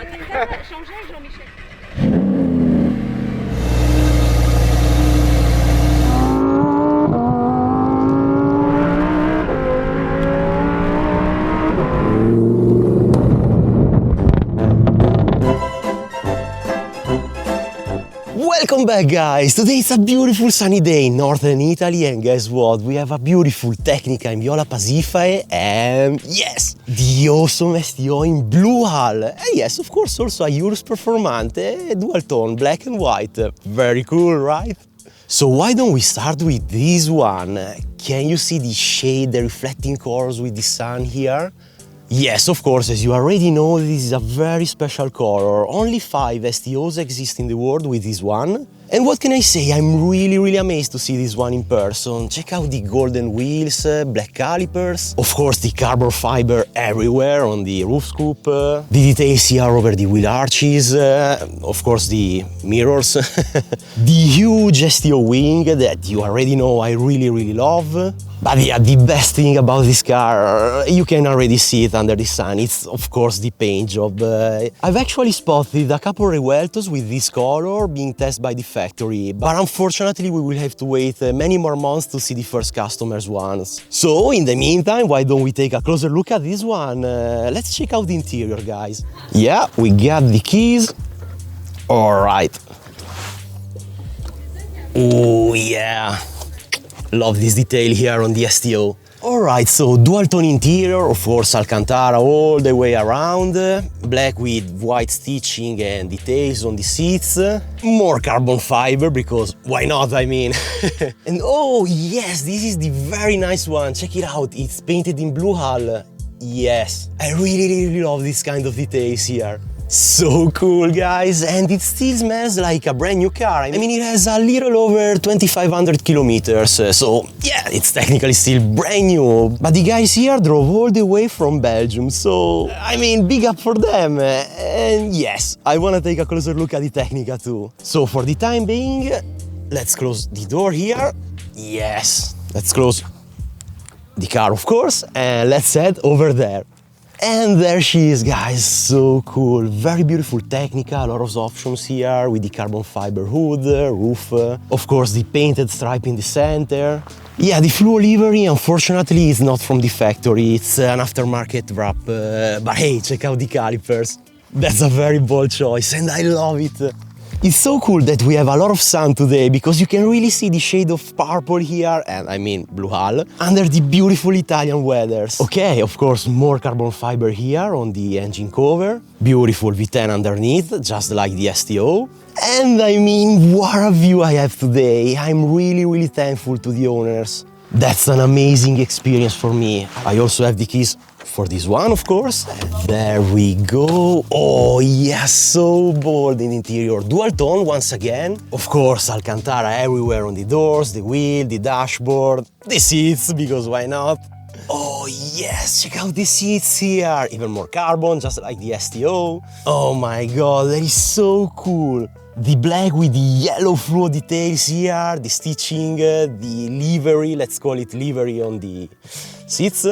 Tintin, changer avec Jean-Michel. Welcome back guys! Today it's a beautiful sunny day in northern Italy and guess what? We have a beautiful Technica in Viola Pasifae and yes! The awesome STO in Blu Hal! And yes, of course also a Urus Performante dual tone, black and white. Very cool, right? So why don't we start with this one? Can you see the shade, the reflecting colors with the sun here? Yes, of course, as you already know, this is a very special color. Only 5 STOs exist in the world with this one. And what can I say, I'm really amazed to see this one in person. Check out the golden wheels, black calipers, of course the carbon fiber everywhere on the roof scoop, the details here over the wheel arches, of course the mirrors, the huge STO wing that you already know I really love. But yeah, the best thing about this car, you can already see it under the sun, it's of course the paint job. I've actually spotted a couple Revueltos with this color being tested by the factory, but unfortunately we will have to wait many more months to see the first customers' ones. So in the meantime, why don't we take a closer look at this one? Let's check out the interior, guys. Yeah, we got the keys. Alright. Oh yeah. Love this detail here on the STO. Alright, so dual tone interior, of course Alcantara all the way around, black with white stitching and details on the seats, more carbon fiber because why not, I mean. And oh yes, this is the very nice one, check it out, it's painted in Blu Hal. Yes, I really love this kind of details here. So cool, guys, and it still smells like a brand new car. I mean, it has a little over 2500 kilometers, so yeah, it's technically still brand new. But the guys here drove all the way from Belgium, so I mean, big up for them. And yes, I wanna take a closer look at the Technica too. So for the time being, let's close the door here. Yes, let's close the car, of course, and let's head over there. And there she is, guys, so cool, very beautiful Technica, a lot of options here with the carbon fiber hood, roof, of course the painted stripe in the center. Yeah, the fluo livery unfortunately is not from the factory, it's an aftermarket wrap, but hey, check out the calipers. That's a very bold choice and I love it. It's so cool that we have a lot of sun today because you can really see the shade of purple here, and I mean Blu Hal, under the beautiful Italian weathers. Okay, of course, more carbon fiber here on the engine cover, beautiful V10 underneath, just like the STO. And I mean, what a view I have today. I'm really thankful to the owners. That's an amazing experience for me. I also have the keys for this one, of course. And there we go. Oh yes, so bold in interior. Dual tone once again. Of course, Alcantara everywhere on the doors, the wheel, the dashboard, the seats, because why not? Oh yes, check out the seats here. Even more carbon, just like the STO. Oh my god, that is so cool. The black with the yellow fluo details here, the stitching, the livery, let's call it livery on the seats.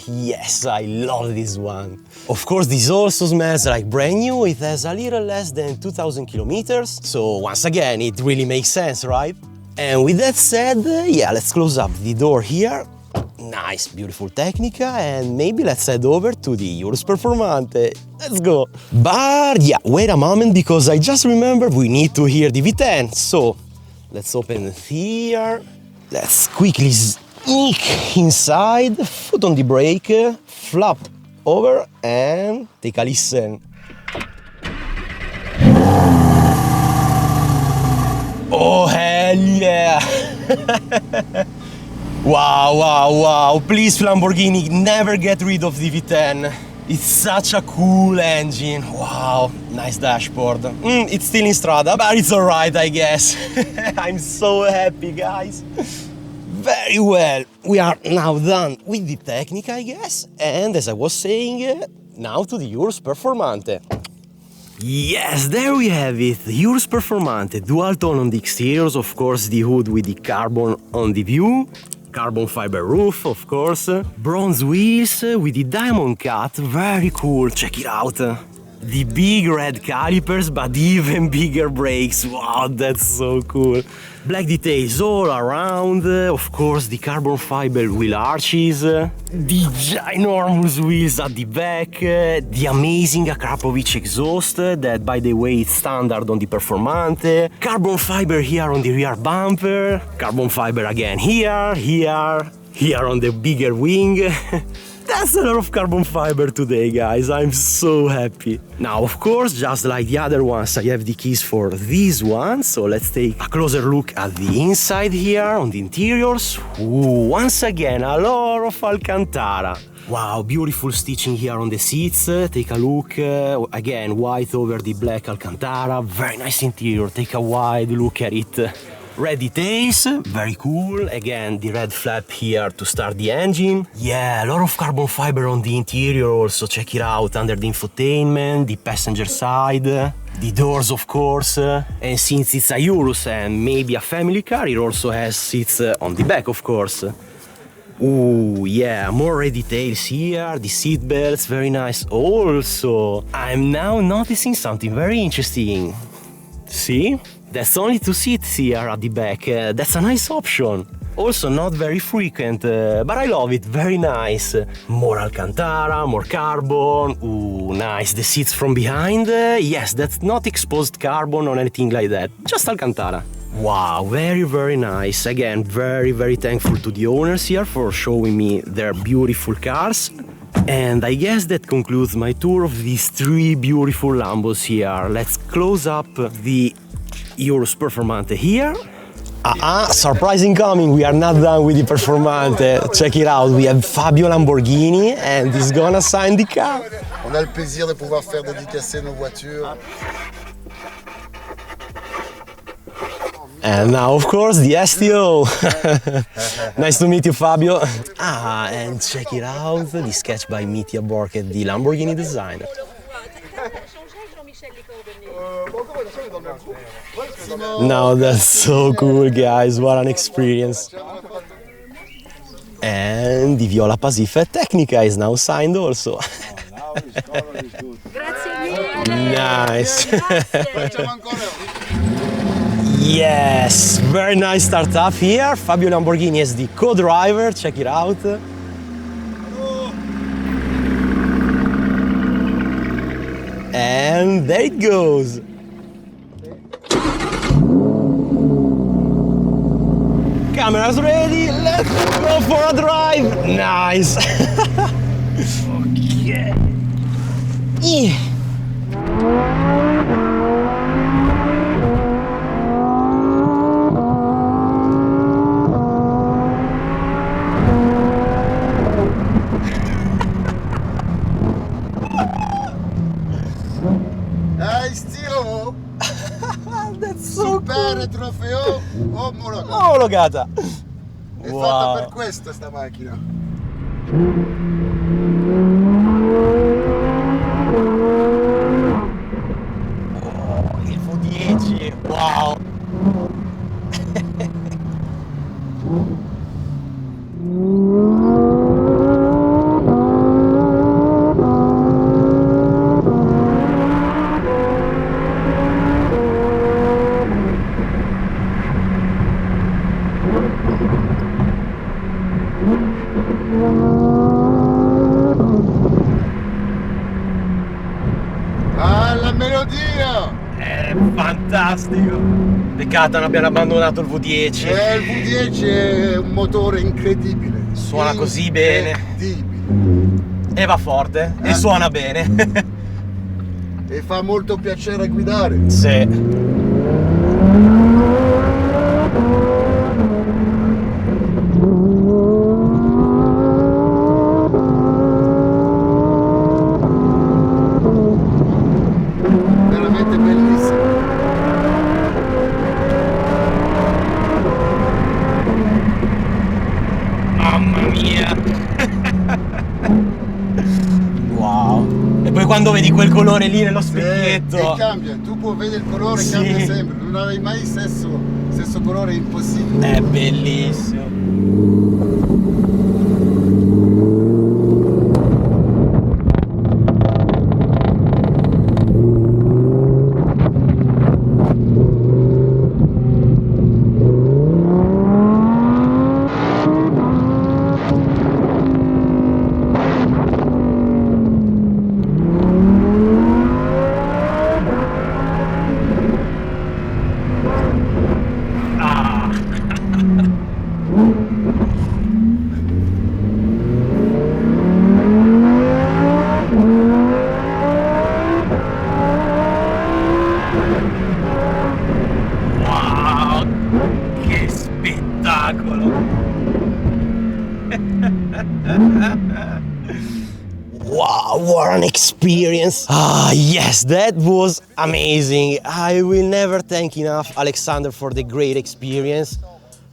Yes, I love this one. Of course, this also smells like brand new. It has a little less than 2000 kilometers. So once again, it really makes sense, right? And with that said, yeah, let's close up the door here. Nice, beautiful Technica, and maybe let's head over to the Urus Performante. Let's go. But yeah, wait a moment, because I just remembered we need to hear the V10. So let's open here. Let's quickly sneak inside, foot on the brake, flap over and take a listen. Oh hell yeah! Wow, please Lamborghini, never get rid of the V10. It's such a cool engine, wow, nice dashboard. It's still in Strada, but it's alright, I guess. I'm so happy, guys. Very well, we are now done with the Technica, I guess, and as I was saying, now to the Urus Performante. Yes, there we have it, the Urus Performante, dual tone on the exteriors, of course the hood with the carbon on the view, carbon fiber roof, of course, bronze wheels with the diamond cut, very cool, check it out. The big red calipers, but even bigger brakes. Wow, that's so cool. Black details all around, of course the carbon fiber wheel arches, the ginormous wheels at the back, the amazing Akrapovic exhaust that by the way is standard on the Performante, carbon fiber here on the rear bumper, carbon fiber again here, here on the bigger wing. That's a lot of carbon fiber today, guys. I'm so happy. Now, of course, just like the other ones, I have the keys for these ones. So let's take a closer look at the inside here on the interiors. Ooh, once again, a lot of Alcantara. Wow, beautiful stitching here on the seats. Take a look. Again, white over the black Alcantara. Very nice interior. Take a wide look at it. Red details, very cool. Again, the red flap here to start the engine. Yeah, a lot of carbon fiber on the interior also. Check it out under the infotainment, the passenger side, the doors, of course. And since it's a Urus and maybe a family car, it also has seats on the back, of course. Ooh, yeah, more red details here, the seat belts, very nice. Also, I'm now noticing something very interesting. See? That's only 2 seats here at the back. That's a nice option. Also not very frequent, but I love it, very nice. More Alcantara, more carbon. Ooh, nice. The seats from behind, yes, that's not exposed carbon or anything like that. Just Alcantara. Wow, very, very nice. Again, very, very thankful to the owners here for showing me their beautiful cars. And I guess that concludes my tour of these 3 beautiful Lambos here. Let's close up the Urus Performante here. Surprise incoming, we are not done with the Performante. Check it out, we have Fabio Lamborghini and he's gonna sign the car. On a le plaisir de pouvoir faire dédicacer nos voitures. And now, of course, the STO. Nice to meet you, Fabio. And check it out, the sketch by Mitya Borket, the Lamborghini designer. Now that's so cool, guys, what an experience. And the Viola Pasifae Technica is now signed also. Nice. Yes, very nice startup here. Fabio Lamborghini is the co-driver, check it out. And there it goes. Cameras ready, let's go for a drive. Nice. Okay. STO! That's so Super trofeo omologato. omologata. È fatta per questo sta macchina. Oh, il V10, wow. La melodia! È fantastico! Peccato non abbiano abbandonato il V10. Il V10 è un motore incredibile. Suona così bene. Incredibile. E va forte. E suona bene. E fa molto piacere guidare. Sì. Veramente bellissimo. Mamma mia! Wow! E poi quando vedi quel colore lì nello specchietto... E cambia, tu puoi vedere il colore, sì, cambia sempre, non avevi mai stesso colore, è impossibile. È bellissimo! what an experience! Ah, yes, that was amazing. I will never thank enough Alexander for the great experience,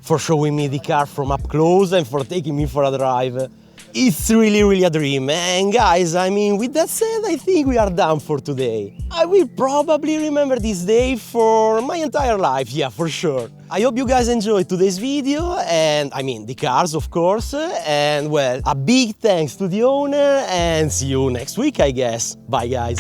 for showing me the car from up close and for taking me for a drive. It's really a dream. And guys, I mean, with that said, I think we are done for today. I will probably remember this day for my entire life, yeah, for sure. I hope you guys enjoyed today's video, and I mean, the cars, of course. And well, a big thanks to the owner, and see you next week, I guess. Bye, guys.